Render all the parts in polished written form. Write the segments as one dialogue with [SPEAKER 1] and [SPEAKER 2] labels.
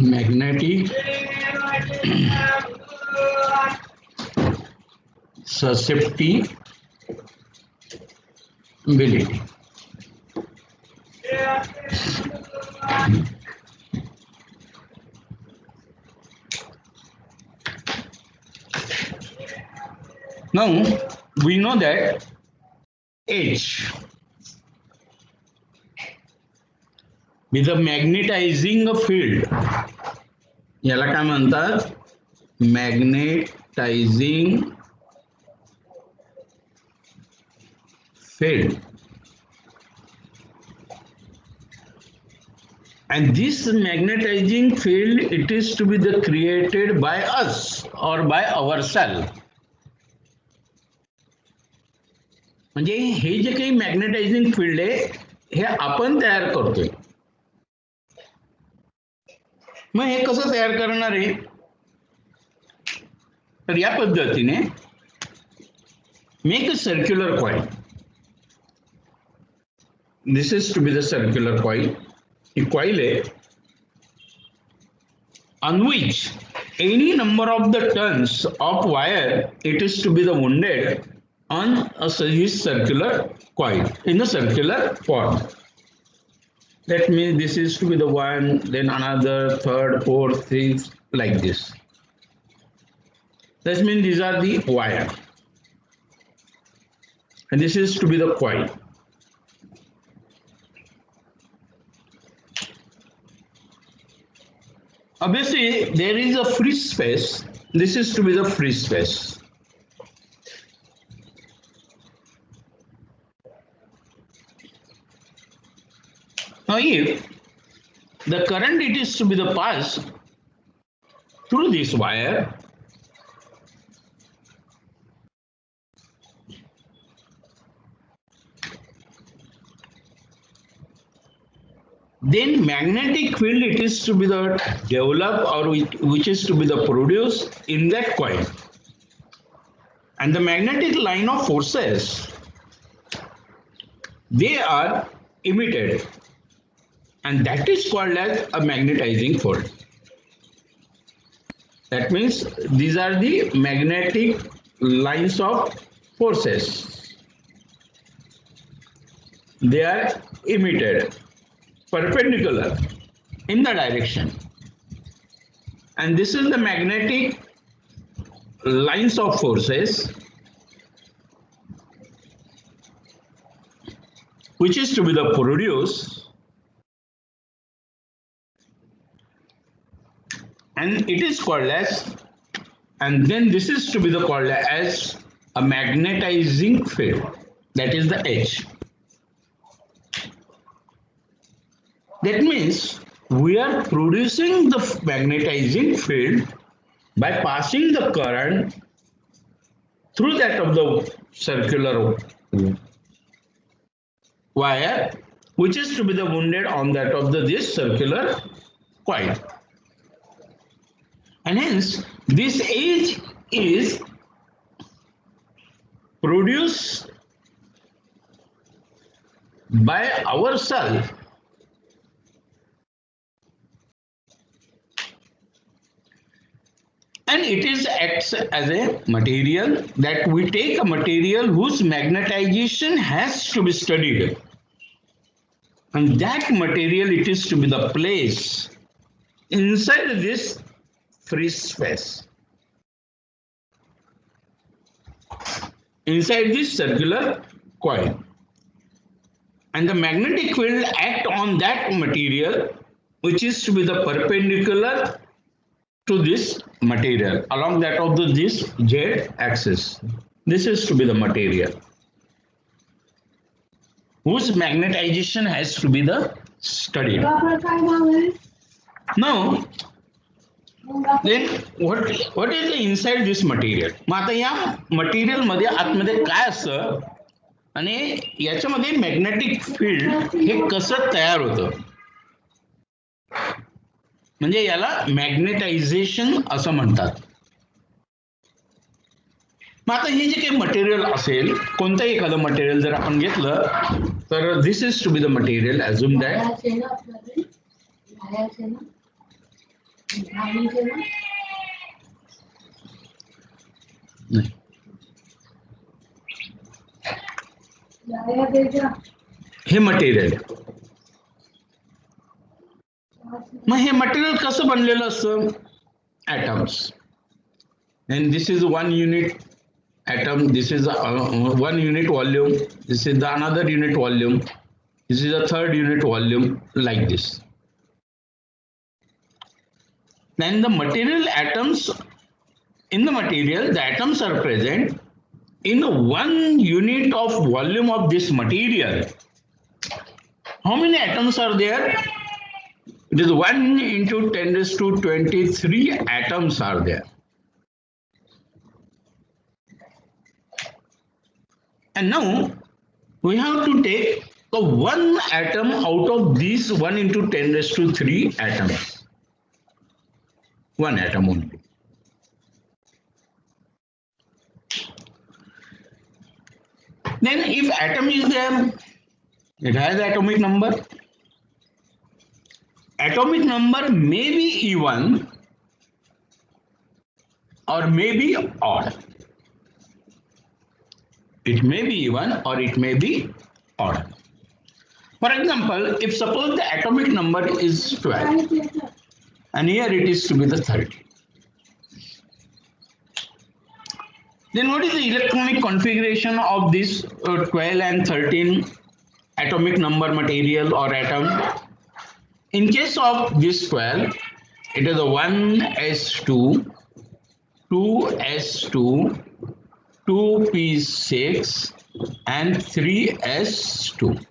[SPEAKER 1] magnetic susceptibility. Now we know that H with a magnetizing field, याला काय म्हणतात? Magnetizing field. And this magnetizing field, it is to be created by us or by ourselves. म्हणजे हे जे काही magnetising field आहे हे आपण तयार करतोय. मग हे कसं तयार करणार आहे? तर या पद्धतीने make a circular coil. This is to be the circular coil. ही कॉइल आहे on which any number of the turns of wire it is to be the wounded on this circular coil in a circular form. That means this is to be the one, then another, third, fourth, fifth, like this. That means these are the wire, and this is to be the coil. Obviously, there is a free space. This is to be the free space. Now, if the current it is to be the pass through this wire, then magnetic field it is to be the developed or which is to be the produced in that coil, and the magnetic line of forces they are emitted, and that is called as a magnetizing field. That means these are the magnetic lines of forces. They are emitted perpendicular in the direction, and this is the magnetic lines of forces which is to be the produced, and it is called as, and then this is to be the called as a magnetizing field. That is the H. That means we are producing the magnetizing field by passing the current through that of the circular wire, which is to be the wounded on that of this circular coil. And hence this H is produced by ourselves, and it is acts as a material, that we take a material whose magnetization has to be studied, and that material it is to be the place inside this free space, inside this circular coil, and the magnetic field act on that material which is to be the perpendicular to this material along that of this Z axis. This is to be the material whose magnetization has to be the studied. Now, then what is the inside this material? मग आता या material मध्ये आतमध्ये काय असतं आणि याच्यामध्ये magnetic field हे कसं तयार होतं, म्हणजे याला मॅग्नेटायझेशन असं म्हणतात. मग आता हे जे काही मटेरियल असेल, कोणतंही एखादं मटेरियल जर आपण घेतलं तर this is to be the material. Assume that हे मटेरियल. मग हे मटेरियल कसं बनलेलं असतं? atoms. And this is 1 unit atom, this is 1 unit volume, this is the another unit volume, this is a third unit volume, like this. Then the material atoms, in the material, the atoms are present in 1 unit of volume of this material. How many atoms are there? It is 1 into 10 raised to 23 atoms are there. And now we have to take the 1 atom out of these 1 into 10 raised to 3 atoms. 1 atom only. Then if atom is there, it has atomic number. Atomic number may be even or may be odd. It may be even or it may be odd. For example, if suppose the atomic number is 12 and here it is to be the 30. Then what is the electronic configuration of this 12 and 13 atomic number material or atom? In case of this 12, it is a 1s2, 2s2, 2p6 and 3s2.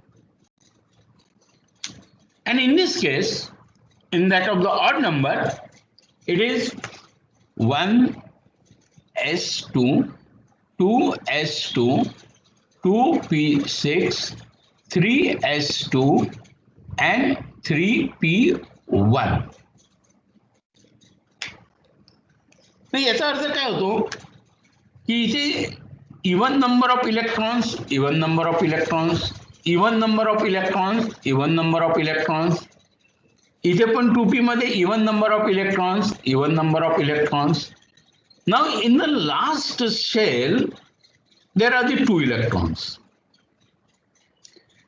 [SPEAKER 1] And in this case, in that of the odd number, it is 1s2, 2s2, 2p6, 3s2 and 3p1. याचा अर्थ काय होतो की इथे even number of electrons, even number of electrons, even number of electrons, even number of electrons. इथे पण 2p मध्ये even number of electrons, even number of electrons. Now in the last shell there are the 2 electrons.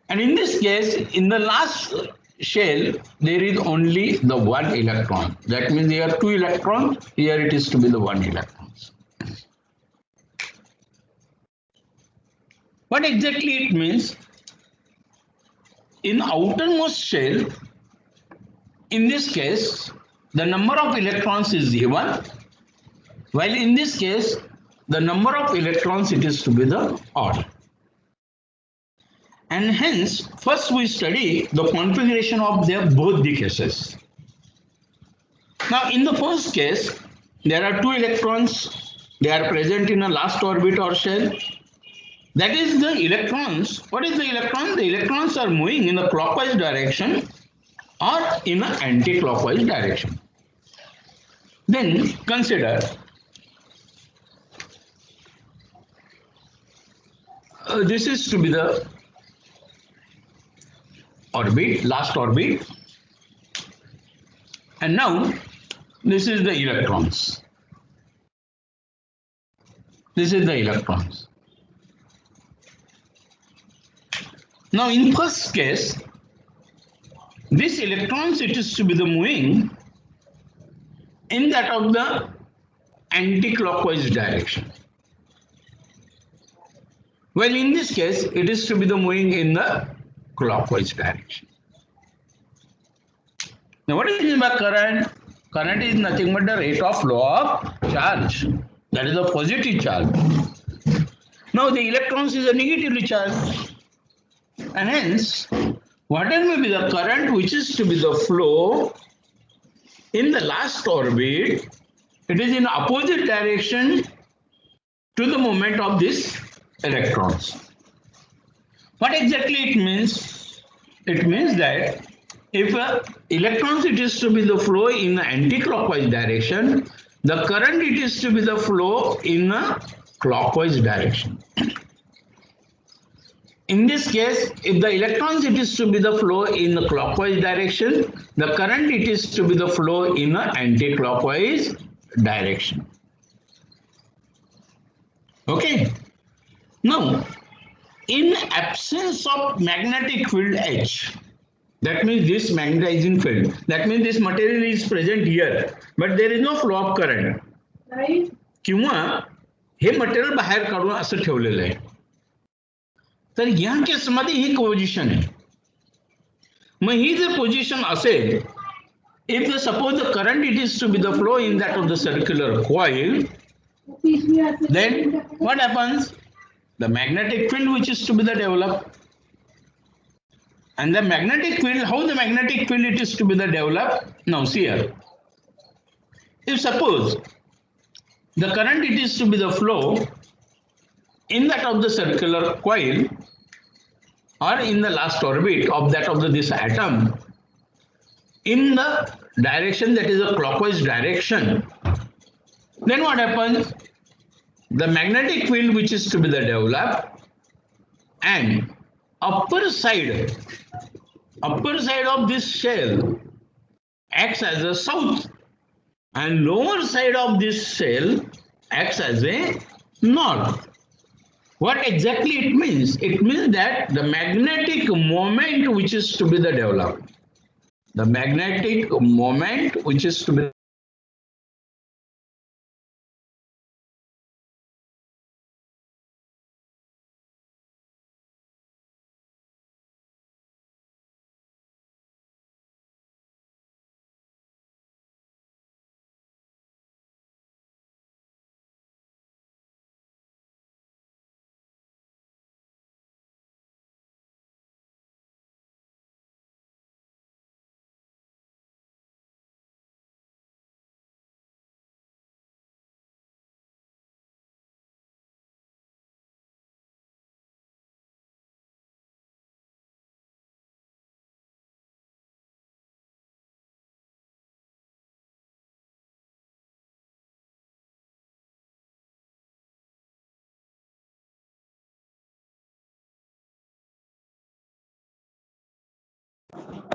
[SPEAKER 1] And in this case, in the last shell, there is only the 1 electron. That means there are 2 electrons. Here it is to be the 1 electron. What exactly it means? In outermost shell, in this case, the number of electrons is even, while in this case, the number of electrons it is to be the odd. And hence, first we study the configuration of both the cases. Now, in the first case, there are 2 electrons. They are present in a last orbit or shell. That is the electrons. What is the electron? The electrons are moving in the clockwise direction or in an anti-clockwise direction. Then consider this is to be the orbit, last orbit, and now this is the electrons. This is the electrons. Now in first case, this electrons it is to be the moving in that of the anti-clockwise direction. Well, in this case, it is to be the moving in the clockwise direction. Now, what is by current? Current is nothing but the rate of flow of charge. That is a positive charge. Now, the electrons is a negatively charged. And hence, whatever may be the current which is to be the flow in the last orbit, it is in opposite direction to the movement of these electrons. What exactly it means? It means that if electrons it is to be the flow in the anti-clockwise direction, the current it is to be the flow in a clockwise direction. In this case, if the electrons it is to be the flow in the clockwise direction, the current it is to be the flow in an anti-clockwise direction. Okay. Now, in absence of magnetic field H, that means this magnetizing field, that means this material is present here, but there is no flow of current. Right. किंवा हे material बाहेर काढून असं ठेवलेलं आहे. तर या केसमध्ये ही position आहे. मग ही जर पोझिशन असेल, if the suppose the current it is to be the flow in that of the circular coil, then what happens? The magnetic field which is to be the developed, and the magnetic field, how the magnetic field it is to be the developed? Now see here. If suppose the current it is to be the flow in that of the circular coil or in the last orbit of that of this atom in the direction that is a clockwise direction, then what happens? The magnetic field which is to be the developed and upper side of this shell acts as a south and lower side of this shell acts as a north. What exactly it means? It means that the magnetic moment which is to be the developed, the magnetic moment which is to be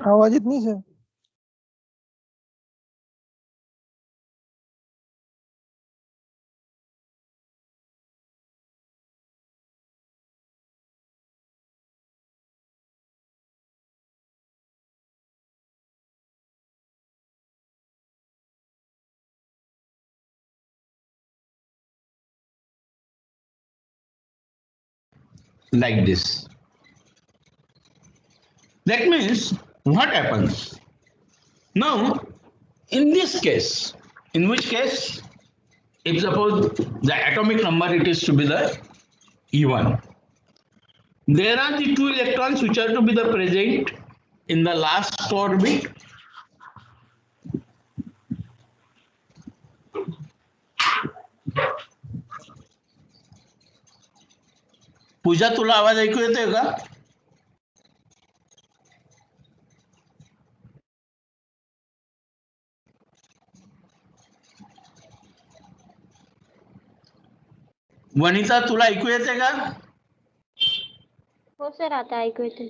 [SPEAKER 2] आवाज इतनी से
[SPEAKER 1] like this. That means what happens? Now, in this case, in which case, if suppose the atomic number it is to be the E1, there are the two electrons which are to be the present in the last orbit. पूजा तुला आवाज ऐकू येतोय का? वनिता तुला ऐकू येते का?
[SPEAKER 3] हो सर, आता ऐकू येते.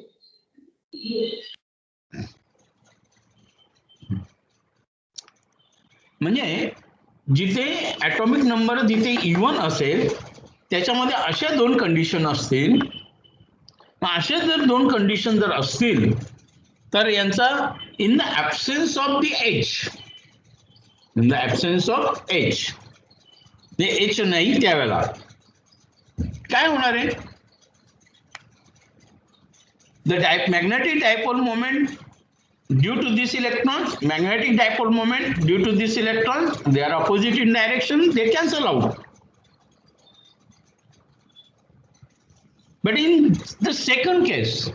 [SPEAKER 1] म्हणजे जिथे ॲटॉमिक नंबर जिथे E1 असेल त्याच्यामध्ये अशा दोन कंडिशन असतील. अशा जर दोन कंडिशन जर असतील तर यांचा in the absence of the H, in the absence of H, ते एच नाही त्यावेळेला काय होणार आहे? The magnetic dipole moment due to this electrons, magnetic dipole moment due to this electrons, they are opposite in direction, they cancel out. But in the second case,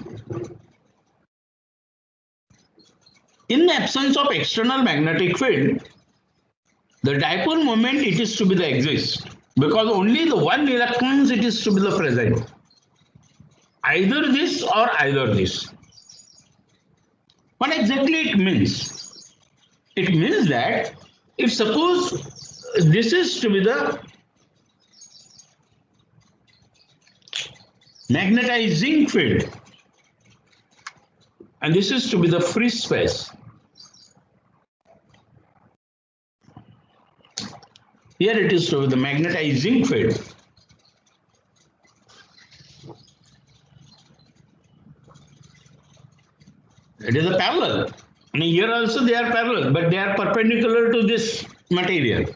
[SPEAKER 1] in the absence of external magnetic field, the dipole moment it is to be the exist, because only the one electrons it is to be the present, either this or either this. What exactly it means? It means that if suppose this is to be the magnetizing field and this is to be the free space, Here it is to the magnetizing field. It is a parallel. And here also they are parallel, but they are perpendicular to this material.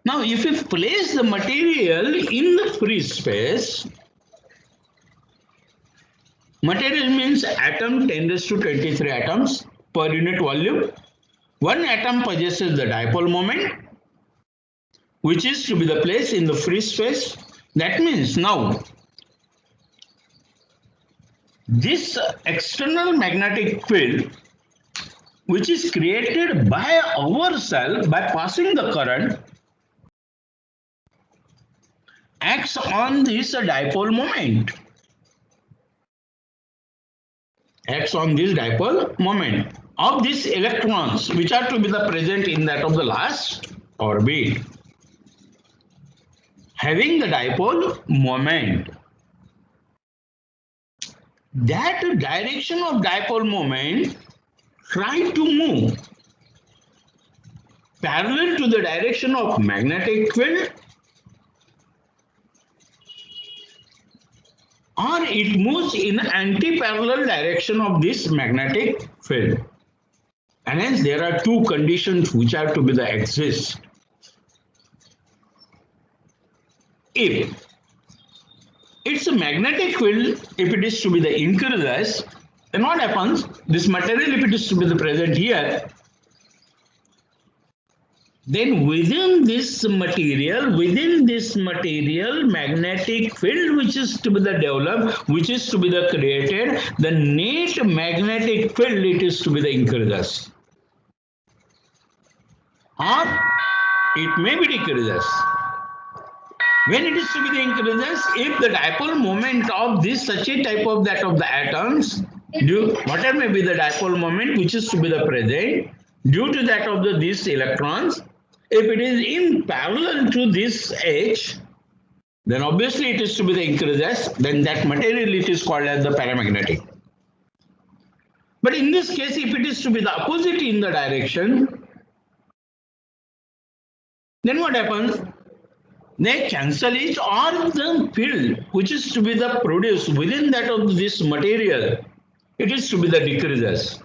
[SPEAKER 1] Now, if you place the material in the free space, material means atom 10 raised to 23 atoms per unit volume. One atom possesses the dipole moment, which is to be the place in the free space. That means now, this external magnetic field, which is created by ourselves by passing the current, acts on this dipole moment. Acts on this dipole moment of these electrons, which are to be the present in that of the last orbit, having the dipole moment. That direction of dipole moment try to move parallel to the direction of magnetic field, or it moves in anti-parallel direction of this magnetic field. And hence there are two conditions which are to be the exist. If it's a magnetic field, if it is to be the increases, then what happens? This material, if it is to be the present here, then within this material, magnetic field which is to be the developed, which is to be the created, the net magnetic field, it is to be the increases. Or it may be decreases. When it is to be the increases, if the dipole moment of this such a type of that of the atoms, whatever may be the dipole moment which is to be the present, due to that of these electrons, if it is in parallel to this H, then obviously it is to be the increases, then that material it is called as the paramagnetic. But in this case, if it is to be the opposite in the direction, then what happens? They cancel each, or the field which is to be the produced within that of this material, it is to be the decreases.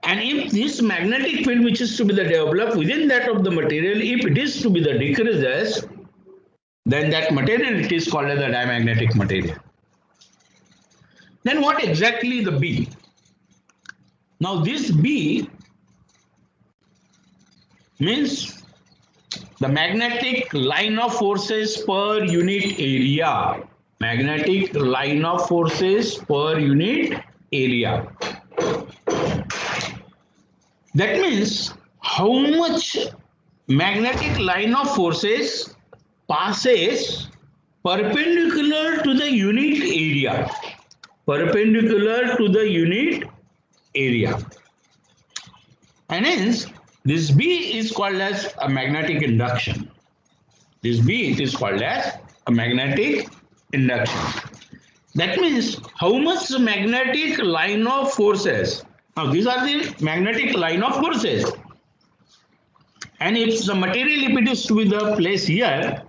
[SPEAKER 1] And if this magnetic field which is to be the developed within that of the material, if it is to be the decreases, then that material it is called as the diamagnetic material. Then what exactly the B? Now this B means the magnetic line of forces per unit area. Magnetic line of forces per unit area. That means how much magnetic line of forces passes perpendicular to the unit area. Perpendicular to the unit area. And hence, this B is called as a magnetic induction. This B it is called as a magnetic induction. That means how much magnetic line of forces. Now these are the magnetic line of forces. And if the material, if it is to be the place here,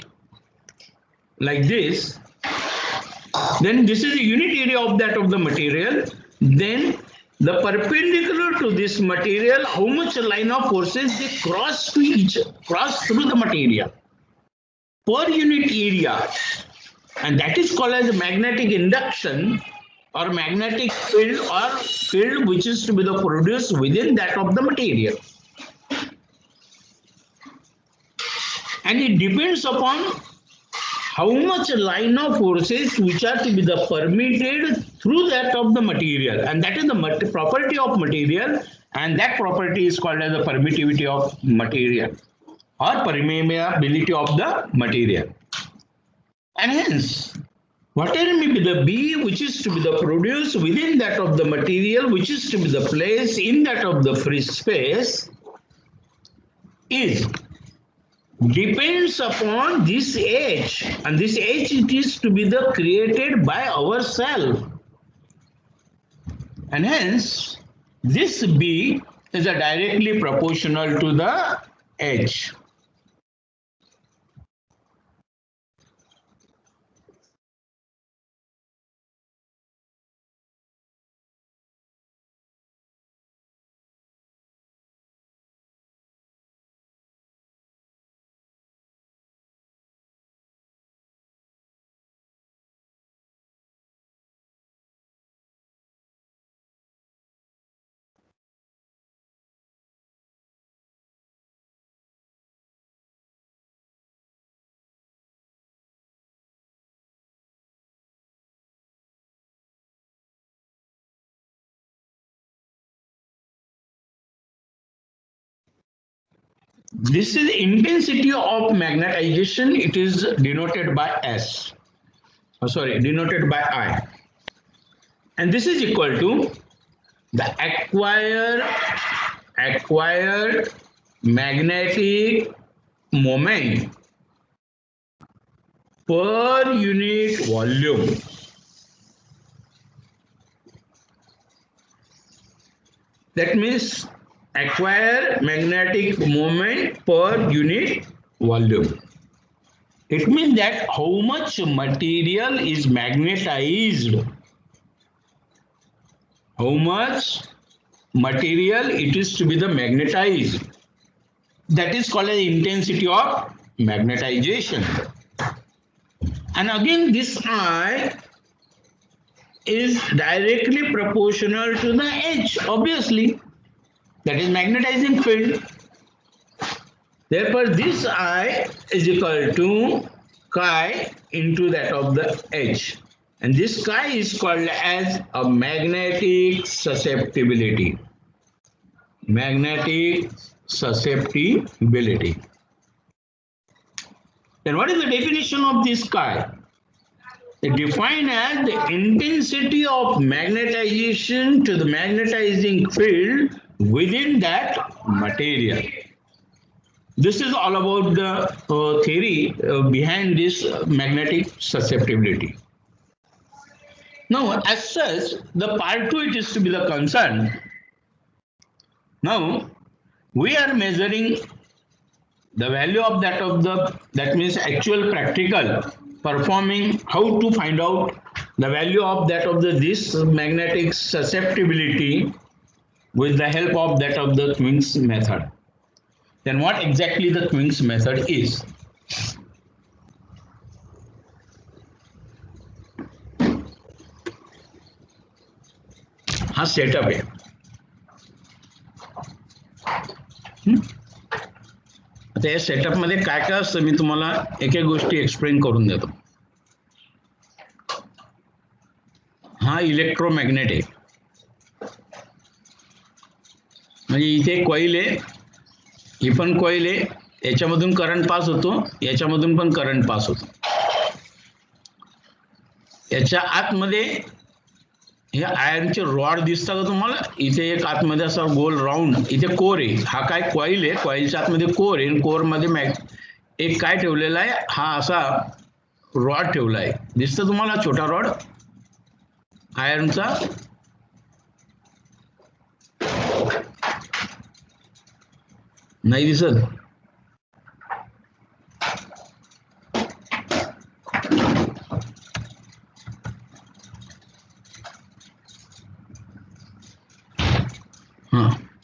[SPEAKER 1] like this, then this is the unit area of that of the material. Then the perpendicular to this material, how much line of forces they cross through the material per unit area, and that is called as magnetic induction or magnetic field or field which is to be the produced within that of the material. And it depends upon how much line of forces which are to be the permitted through that of the material, and that is the property of material, and that property is called as the permittivity of material or permeability of the material. And hence, whatever may be the B which is to be the produced within that of the material, which is to be the place in that of the free space, is depends upon this H, and this H it is to be the created by ourselves. And hence, this B is directly proportional to the H. This is intensity of magnetization. It is denoted by S. Denoted by I. And this is equal to the acquired magnetic moment per unit volume. That means acquire magnetic moment per unit volume. It means that how much material is magnetized, how much material it is to be the magnetized. That is called as intensity of magnetization. And again, this I is directly proportional to the H, obviously. That is magnetizing field. Therefore, this I is equal to chi into that of the H. And this chi is called as a magnetic susceptibility. Magnetic susceptibility. Then what is the definition of this chi? It is defined as the intensity of magnetization to the magnetizing field within that material. This is all about the theory behind this magnetic susceptibility. Now, as such, the part 2 it is to be the concern. Now, we are measuring the value of that means actual practical performing, how to find out the value of this magnetic susceptibility with the help of the Twing's method. Then what exactly the Twing's method is? हा setup आहे. आता या setup मध्ये काय काय असतं मी तुम्हाला एक एक गोष्टी एक्सप्लेन करून देतो. हा इलेक्ट्रोमॅग्नेट आहे, म्हणजे इथे कॉइल आहे, ही पण कॉइल आहे, याच्यामधून करंट पास होतो, याच्यामधून पण करंट पास होतो. याच्या आतमध्ये हे आयर्नचे रॉड दिसतात का तुम्हाला? इथे एक आतमध्ये असा गोल राऊंड इथे कोर आहे. हा काय कॉइल आहे, कॉइलच्या आतमध्ये कोर आहे, कोर मध्ये एक काय ठेवलेला आहे, हा असा रॉड ठेवला आहे. दिसतं तुम्हाला छोटा रॉड आयर्नचा? नाही दिसत?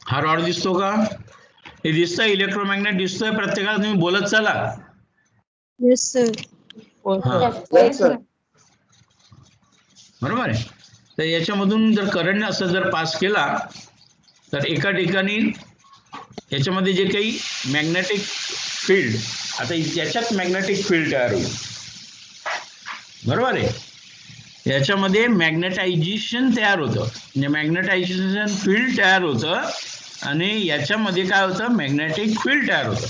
[SPEAKER 1] हा रॉड दिसतो का? हे दिसतंय, इलेक्ट्रोमॅग्नेट दिसतोय प्रत्येकाला? तुम्ही बोलत चला.
[SPEAKER 2] Yes sir.
[SPEAKER 1] बरोबर आहे. तर याच्यामधून जर करंट असं जर पास केला तर एका ठिकाणी याच्यामध्ये जे काही मॅग्नेटिक फील्ड, आता याच्यात मॅग्नेटिक फील्ड तयार होईल. बरोबर आहे. याच्यामध्ये मॅग्नेटायझेशन तयार होतं, म्हणजे मॅग्नेटायझेशन फील्ड तयार होतं आणि याच्यामध्ये काय होतं, मॅग्नेटिक फील्ड तयार होतं.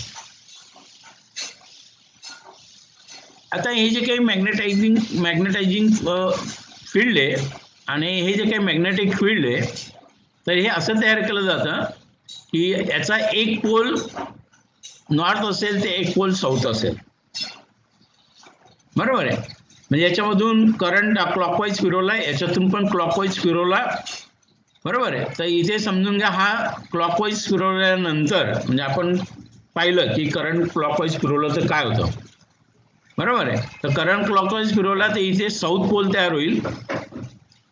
[SPEAKER 1] आता हे जे काही मॅग्नेटायझिंग फील्ड आहे आणि हे जे काही मॅग्नेटिक फील्ड आहे, तर हे असं तयार केलं जातं की याचा एक पोल नॉर्थ असेल ते एक पोल साऊथ असेल. बरोबर आहे. म्हणजे याच्यामधून करंट क्लॉकवाईज फिरवला, याच्यातून पण क्लॉकवाईज फिरवला. बरोबर आहे. तर इथे समजून घ्या, हा क्लॉकवाईज फिरवल्यानंतर म्हणजे आपण पाहिलं की करंट क्लॉकवाईज फिरवलं तर काय होतं, बरोबर आहे. तर करंट क्लॉकवाईज फिरवला तर इथे साऊथ पोल तयार होईल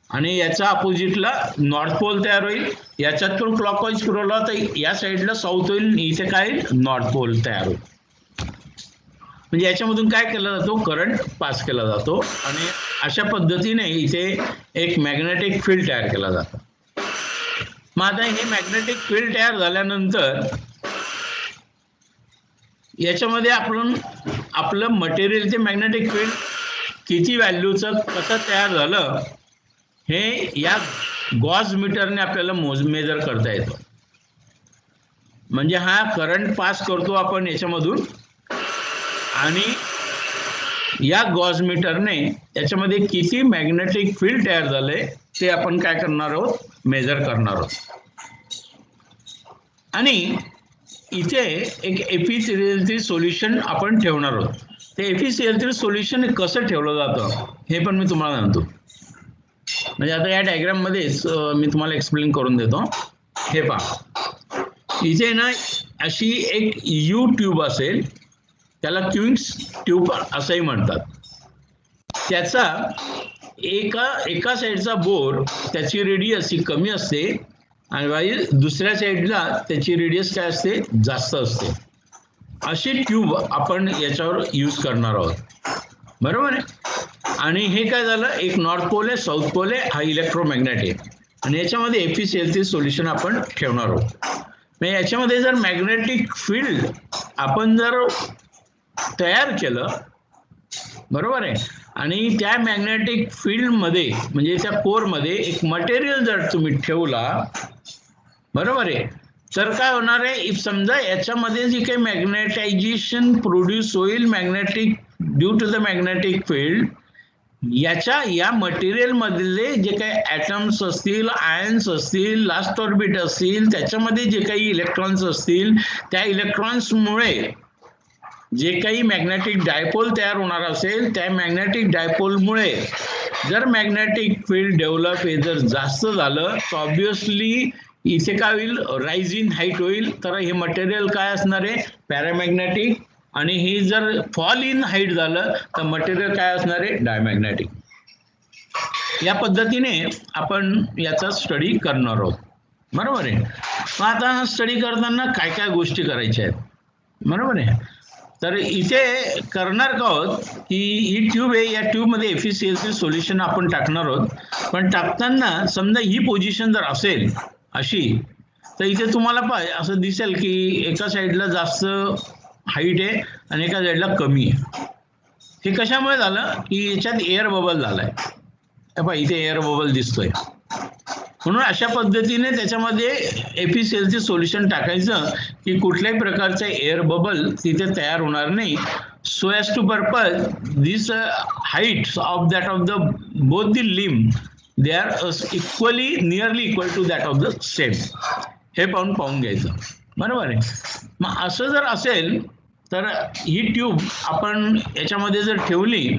[SPEAKER 1] आणि याच्या अपोजिटला नॉर्थ पोल तयार होईल. याच्यातून क्लॉकवाईज फिरवला तर या साईडला साऊथ होईल, इथे काय नॉर्थ पोल तयार होईल. म्हणजे याच्यामधून काय केला जातो, करंट पास केला जातो आणि अशा पद्धतीने इथे एक मॅग्नेटिक फील्ड तयार केला जातो. मग आता हे मॅग्नेटिक फील्ड तयार झाल्यानंतर याच्यामध्ये आपण आपलं मटेरियल ते मॅग्नेटिक फील्ड किती व्हॅल्यूचं कसं तयार झालं हे या गॉस मीटरने आपल्याला मेजर करता येतं. म्हणजे हा करंट पास करतो आपण याच्यामधून आणि या गॉस मीटरने याच्यामध्ये किती मॅग्नेटिक फील्ड तयार झाले ते आपण काय करणार आहोत, मेजर करणार आहोत. आणि इथे एक एफिशियन्सी सोल्युशन आपण ठेवणार आहोत. ते एफिशियन्सी सोल्युशन कसं ठेवलं जातं हे पण मी तुम्हाला सांगतो. म्हणजे आता या डायग्राम मध्येच मी तुम्हाला एक्सप्लेन करून देतो. हे पहा, इथे ना अशी एक यू ट्यूब असेल, त्याला क्युइंग्स ट्यूब असंही म्हणतात. त्याचा एका साईडचा बोर त्याची रेडियस ही कमी असते आणि दुसऱ्या साईडला त्याची रेडियस काय असते, जास्त असते. अशी ट्यूब आपण याच्यावर यूज करणार आहोत, बरोबर आहे. आणि हे काय झालं, एक नॉर्थ पोल आहे, साऊथ पोल आहे, हा इलेक्ट्रोमॅग्नेट आहे आणि याच्यामध्ये एफिशियन्सी सोल्युशन आपण ठेवणार आहोत. म्हणजे याच्यामध्ये जर मॅग्नेटिक फील्ड आपण जर तयार केलं, बरोबर आहे, आणि त्या मॅग्नेटिक फील्ड मध्ये म्हणजे त्या कोर मध्ये एक मटेरियल जर तुम्ही ठेवला, बरोबर आहे, तर काय होणार आहे, इफ समजा याच्यामध्ये जी काही मॅग्नेटायझेशन प्रोड्यूस होईल magnetic due to the magnetic field, या मटेरियल मधले जे काही ॲटम्स असतील, आयन्स असतील, लास्ट ऑर्बिट असतील, त्याच्यामध्ये जे काही इलेक्ट्रॉन्स असतील, त्या इलेक्ट्रॉन्समुळे जे काही मॅग्नेटिक डायपोल तयार होणार असेल, त्या मॅग्नेटिक डायपोलमुळे जर मॅग्नेटिक फील्ड डेव्हलप हे जर जास्त झालं तर ऑब्विसली इथे काय होईल, राईज इन हाईट होईल. तर हे मटेरियल काय असणार आहे, पॅरामॅग्नेटिक. आणि हे जर फॉल इन हाईट झालं तर मटेरियल काय असणार आहे, डायमॅग्नेटिक. या पद्धतीने आपण याचा स्टडी करणार आहोत, बरोबर आहे. मग आता हा स्टडी करताना काय काय गोष्टी करायच्या आहेत, बरोबर आहे. तर इथे करणार का आहोत की ही ट्यूब आहे, या ट्यूब मध्ये एफिशियन्सी सोल्युशन आपण टाकणार आहोत. पण टाकताना समजा ही पोझिशन जर असेल अशी, तर इथे तुम्हाला असं दिसेल की एका साईडला जास्त हाईट आहे आणि एका साईडला कमी आहे. हे कशामुळे झालं की याच्यात एअर बबल झालाय, इथे एअर बबल दिसतोय. म्हणून अशा पद्धतीने त्याच्यामध्ये एफिशियन्सी सोल्युशन टाकायचं की कुठल्याही प्रकारचे एअर बबल तिथे तयार होणार नाही. So as to purpose this height of that of the both the limb they are equally nearly equal to that of the same. हे पाहून घ्यायचं, बरोबर आहे. मग असं जर असेल तर ही ट्यूब आपण याच्यामध्ये जर ठेवली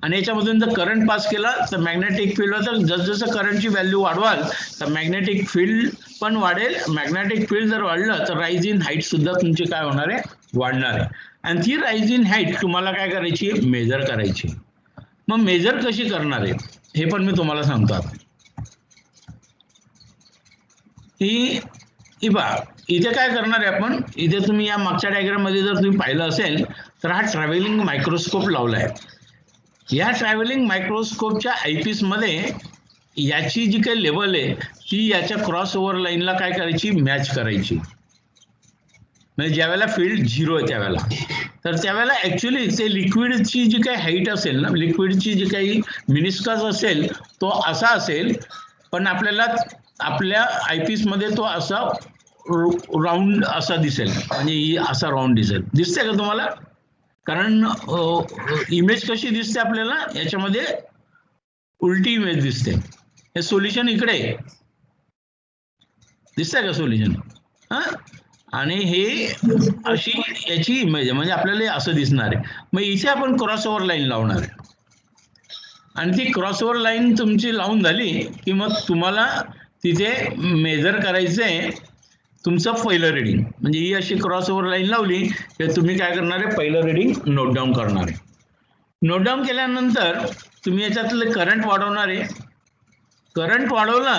[SPEAKER 1] आणि याच्यामधून जर करंट पास केला तर मॅग्नेटिक फील्ड होतं. जसजसं करंटची व्हॅल्यू वाढवाल तर मॅग्नेटिक फील्ड पण वाढेल. मॅग्नेटिक फील्ड जर वाढलं तर राईज इन हाईट सुद्धा तुमची काय होणार आहे, वाढणार आहे. आणि ती राईज इन हाईट तुम्हाला काय करायची, मेजर करायची. मग मेजर कशी करणार आहे हे पण मी तुम्हाला सांगतो. आता ही पहा, इथे काय करणार आहे आपण, इथे तुम्ही या मागच्या डायग्राम मध्ये जर तुम्ही पाहिलं असेल तर हा ट्रॅव्हलिंग मायक्रोस्कोप लावलाय. या ट्रॅव्हलिंग मायक्रोस्कोपच्या आयपीस मध्ये याची जी काही लेवल आहे ती याच्या क्रॉस ओव्हर लाईनला काय करायची, मॅच करायची. म्हणजे ज्यावेळेला फील्ड 0 आहे त्यावेळेला, तर त्यावेळेला ऍक्च्युली ते लिक्विडची जी काही हाईट असेल ना, लिक्विडची जी काही मिनिस्कस असेल तो असा असेल, पण आपल्याला आपल्या आयपीस मध्ये तो असा राऊंड असा दिसेल. म्हणजे असा राऊंड दिसते का तुम्हाला? कारण इमेज कशी दिसते आपल्याला याच्यामध्ये, उलटी इमेज दिसते. हे सोल्युशन इकडे दिसतंय का सोल्युशन, हा, आणि हे अशी याची इमेज आहे. म्हणजे आपल्याला असं दिसणार आहे. मग इथे आपण क्रॉस ओव्हर लाईन लावणार आहे आणि ती क्रॉस ओव्हर लाईन तुमची लावून झाली की मग तुम्हाला तिथे मेजर करायचंय तुमचं पहिलं रिडिंग. म्हणजे ही अशी क्रॉसओव्हर लाईन लावली तर तुम्ही काय करणार आहे, पहिलं रिडिंग नोट डाऊन करणार आहे. नोट डाऊन केल्यानंतर तुम्ही याच्यातलं करंट वाढवणार आहे. करंट वाढवला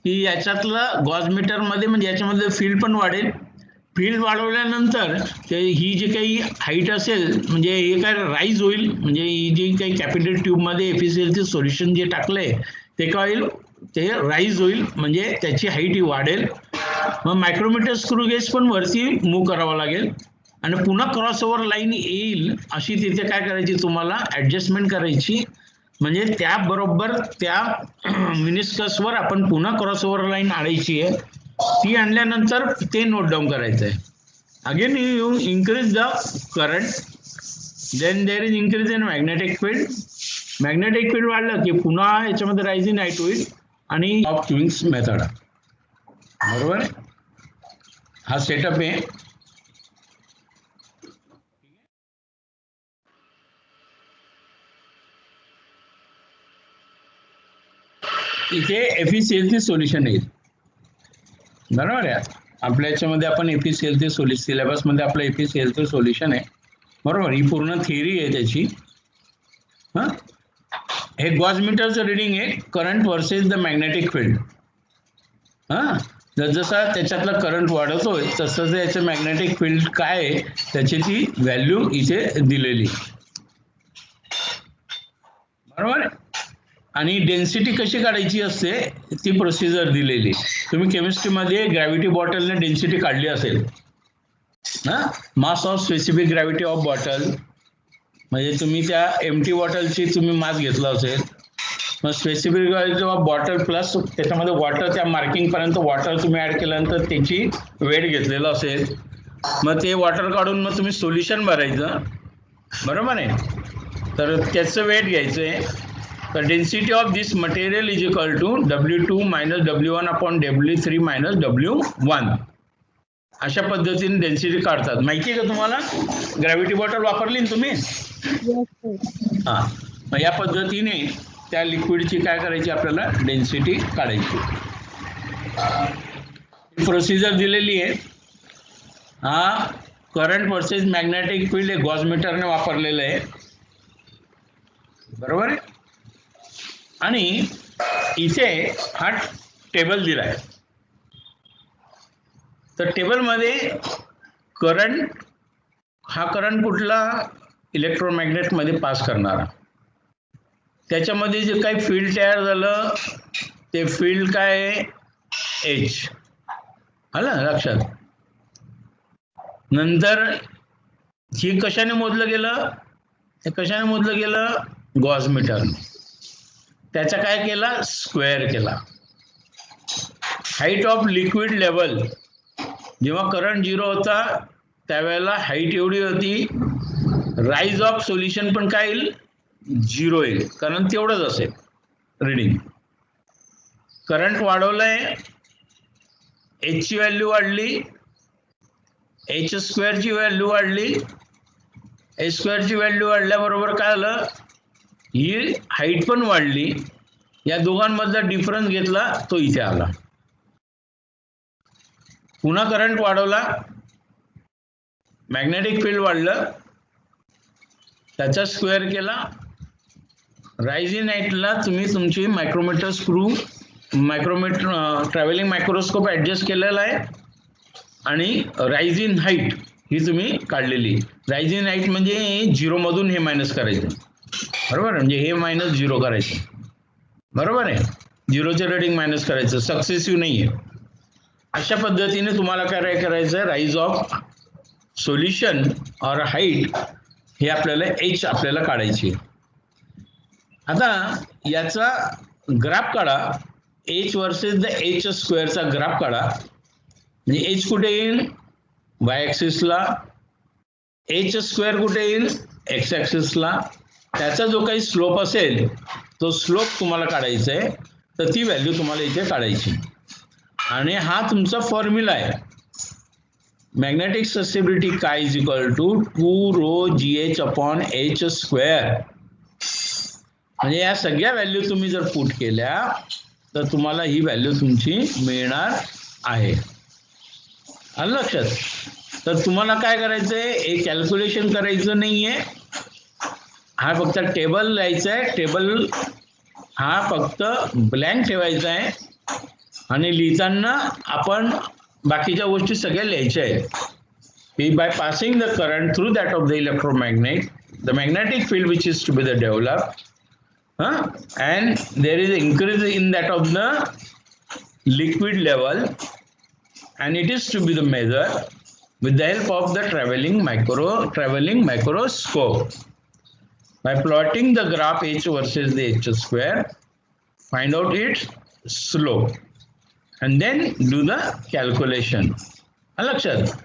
[SPEAKER 1] की याच्यातलं गॉज मीटर मध्ये म्हणजे याच्यामध्ये फील्ड पण वाढेल. फील्ड वाढवल्यानंतर ही जी काही हाईट असेल म्हणजे हे काय राईज होईल. म्हणजे ही जी काही कॅपिलरी ट्यूबमध्ये एफिशियलचे सोल्युशन जे टाकलंय ते काय होईल, ते राईज होईल म्हणजे त्याची हाईट ही वाढेल. मग मायक्रोमीटर स्क्रू गेज पण वरती मूव्ह करावा लागेल आणि पुन्हा क्रॉसओव्हर लाईन येईल अशी तिथे काय करायची, तुम्हाला ऍडजस्टमेंट करायची. म्हणजे त्याबरोबर त्या मिनिस्कसवर आपण पुन्हा क्रॉसओव्हर लाईन आणायची आहे. ती आणल्यानंतर ते नोट डाऊन करायचं आहे. Again you increase the current, then there is increase in magnetic field. Magnetic field वाढलं की पुन्हा याच्यामध्ये रायझिंग हाईट होईल आणि ऑफ ट्विंग्स मेथड. बरोबर आहे, हा सेटअप आहे. इथे एफिशियन्सी सोल्युशन येईल. बरोबर आहे, आपल्या याच्यामध्ये आपण एफिशियन्सी सोल्युशन सिलेबसमध्ये आपलं एफिशियन्सी सोल्युशन आहे. बरोबर, ही पूर्ण थिअरी आहे त्याची. हा, हे गॉज मीटरचं रिडिंग आहे, current versus the magnetic field. हा, जसं त्याच्यातलं करंट वाढवतोय तसं याचं मॅग्नेटिक फील्ड काय आहे त्याची ती व्हॅल्यू इथे दिलेली. बरोबर, आणि डेन्सिटी कशी काढायची असते ती प्रोसिजर दिलेली. तुम्ही केमिस्ट्रीमध्ये ग्रॅव्हिटी बॉटलने डेन्सिटी काढली असेल ना, mass of specific gravity of bottle. म्हणजे तुम्ही त्या एम्प्टी बॉटलची तुम्ही मास घेतला असेल, मग specific gravity of bottle plus त्याच्यामध्ये वॉटर, त्या मार्किंग पर्यंत वॉटर तुम्ही ऍड केल्यानंतर त्याची वेट घेतलेलं असेल. मग ते वॉटर काढून मग तुम्ही सोल्युशन भरायचं. बरोबर आहे, तर त्याचं वेट घ्यायचंय. तर density of this material is equal to W2 minus W1 upon W3 minus W1. अशा पद्धतीने डेन्सिटी काढतात. माहिती आहे का तुम्हाला? ग्रॅव्हिटी बॉटल वापरली ना तुम्ही? हा, मग या पद्धतीने त्या लिक्विडची काय करायची, आपल्याला डेन्सिटी काढायची. प्रोसिजर दिलेली आहे. हा करंट वर्सेस मॅग्नेटिक फील्ड हे गॉज मीटरने वापरलेलं आहे. बरोबर आहे, आणि इथे हा टेबल दिलाय. तर टेबलमध्ये करंट, हा करंट कुठला, इलेक्ट्रोमॅग्नेट मध्ये पास करणारा. त्याच्यामध्ये जे काही फील्ड तयार झालं ते फील्ड काय आहे, एच. आलं लक्षात? नंतर ही कशाने मोजलं गेलं, हे कशाने मोजलं गेलं, गॉज मीटर. त्याचा काय केला, स्क्वेअर केला. हाईट ऑफ लिक्विड लेवल, जेव्हा करंट 0 होता त्यावेळेला हाईट एवढी होती. राईज ऑफ सोल्युशन पण काय येईल, 0 येईल, कारण तेवढंच असेल रिडिंग. करंट वाढवलंय, एच ची व्हॅल्यू वाढली, एच स्क्वेअर ची व्हॅल्यू वाढली. एच स्क्वेअर ची व्हॅल्यू वाढल्याबरोबर काय झालं, ही हाईट पण वाढली. या दोघांमधला डिफरन्स घेतला तो इथे आला. पुन्हा करंट वाढवला, मॅग्नेटिक फील्ड वाढलं, त्याचा स्क्वेअर केला. रायझिंग हाईटला तुम्ही तुमची micrometer screw, micrometer travelling microscope adjust केलेला आहे आणि रायझिंग हाईट ही तुम्ही काढलेली. रायझिंग हाईट म्हणजे 0 मधून हे मायनस करायचं. बरोबर, म्हणजे हे मायनस 0 करायचं. बरोबर आहे, 0चं रेडिंग मायनस करायचं, सक्सेसिव्ह नाहीये. अशा पद्धतीने तुम्हाला काय करायचं, राईज ऑफ सोल्युशन और हाईट हे आपल्याला एच आपल्याला काढायची. आता याचा ग्राफ काढा, एच वर्सेस द एच स्क्वेअरचा ग्राफ काढा. म्हणजे एच कुठे येईल, वाय ऍक्सिसला, एच स्क्वेअर कुठे येईल, एक्स ऍक्सिसला. त्याचा जो काही स्लोप असेल तो स्लोप तुम्हाला काढायचा आहे. तर ती व्हॅल्यू तुम्हाला इथे काढायची. आणि हा तुमचा फॉर्म्युला आहे, मॅग्नेटिक ससेबिलिटी काय is equal to 2 rho GH upon H square. म्हणजे या सगळ्या व्हॅल्यू तुम्ही जर पुट केल्या तर तुम्हाला ही व्हॅल्यू तुमची मिळणार आहे. आलं लक्षात. तर तुम्हाला काय करायचंय, एक कॅल्क्युलेशन करायचं नाहीये, हा फक्त टेबल लिहायचा आहे. टेबल हा फक्त ब्लँक ठेवायचा आहे आणि लिहिताना आपण बाकीच्या गोष्टी सगळ्या लिहायच्या आहेत. by passing the current through that of the electromagnet, the magnetic field which is to be the developed, and there is increase in that of the liquid level, and it is to be the measured with the help of the traveling microscope. By plotting the graph h versus the h square, find out its slope and then do the calculation. लक्षात.